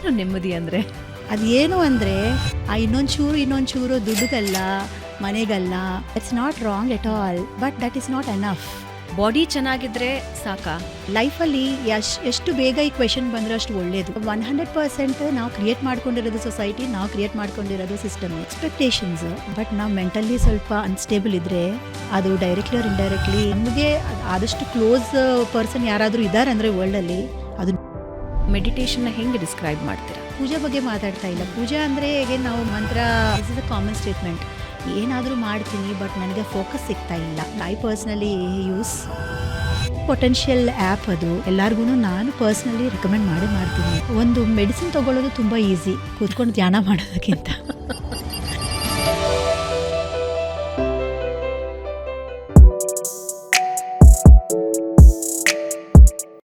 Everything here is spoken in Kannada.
ಏನು ನೆಮ್ಮದಿ ಅಂದರೆ? ಅದೇನು ಅಂದರೆ ಇನ್ನೊಂದು ಚೂರು ದುಡ್ಡುಗಲ್ಲ, ಮನೆಗಲ್ಲ. It's not wrong at all, but that is not enough. Body ಚೆನ್ನಾಗಿದ್ರೆ ಸಾಕಾ? ಲೈಫಲ್ಲಿ ಎಷ್ಟು ಬೇಗ ಈ ಕ್ವೆಶನ್ ಬಂದರೆ ಅಷ್ಟು ಒಳ್ಳೇದು. 100% ನಾವು ಕ್ರಿಯೇಟ್ ಮಾಡ್ಕೊಂಡಿರೋದು ಸೊಸೈಟಿ, ನಾವು ಕ್ರಿಯೇಟ್ ಮಾಡ್ಕೊಂಡಿರೋದು ಸಿಸ್ಟಮ್, ಎಕ್ಸ್ಪೆಕ್ಟೇಷನ್ಸ್. ಬಟ್ ನಾವು ಮೆಂಟಲಿ ಸ್ವಲ್ಪ ಅನ್ಸ್ಟೇಬಲ್ ಇದ್ದರೆ ಅದು ಡೈರೆಕ್ಟ್ಲಿ ಆರ್ ಇಂಡೈರೆಕ್ಟ್ಲಿ ನಮಗೆ ಆದಷ್ಟು ಕ್ಲೋಸ್ ಪರ್ಸನ್ ಯಾರಾದರೂ ಇದ್ದಾರೆ ಅಂದರೆ ವರ್ಲ್ಡಲ್ಲಿ ಅದು. ಮೆಡಿಟೇಷನ್ನ ಹೆಂಗೆ ಡಿಸ್ಕ್ರೈಬ್ ಮಾಡ್ತೀರಾ? ಪೂಜೆ ಬಗ್ಗೆ ಮಾತಾಡ್ತಾ ಇಲ್ಲ. ಪೂಜೆ ಅಂದರೆ ಹೇಗೆ ನಾವು ಮಂತ್ರ, this is a common statement. ಏನಾದರೂ ಮಾಡ್ತೀನಿ ಬಟ್ ನನಗೆ ಫೋಕಸ್ ಸಿಗ್ತಾ ಇಲ್ಲ. I personally use potential app. ಅದು ಎಲ್ಲರಿಗೂ ನಾನು ಪರ್ಸ್ನಲಿ ರೆಕಮೆಂಡ್ ಮಾಡ್ತೀನಿ. ಒಂದು ಮೆಡಿಸಿನ್ ತೊಗೊಳ್ಳೋದು ತುಂಬ ಈಸಿ ಕೂತ್ಕೊಂಡು ಧ್ಯಾನ ಮಾಡೋದಕ್ಕಿಂತ.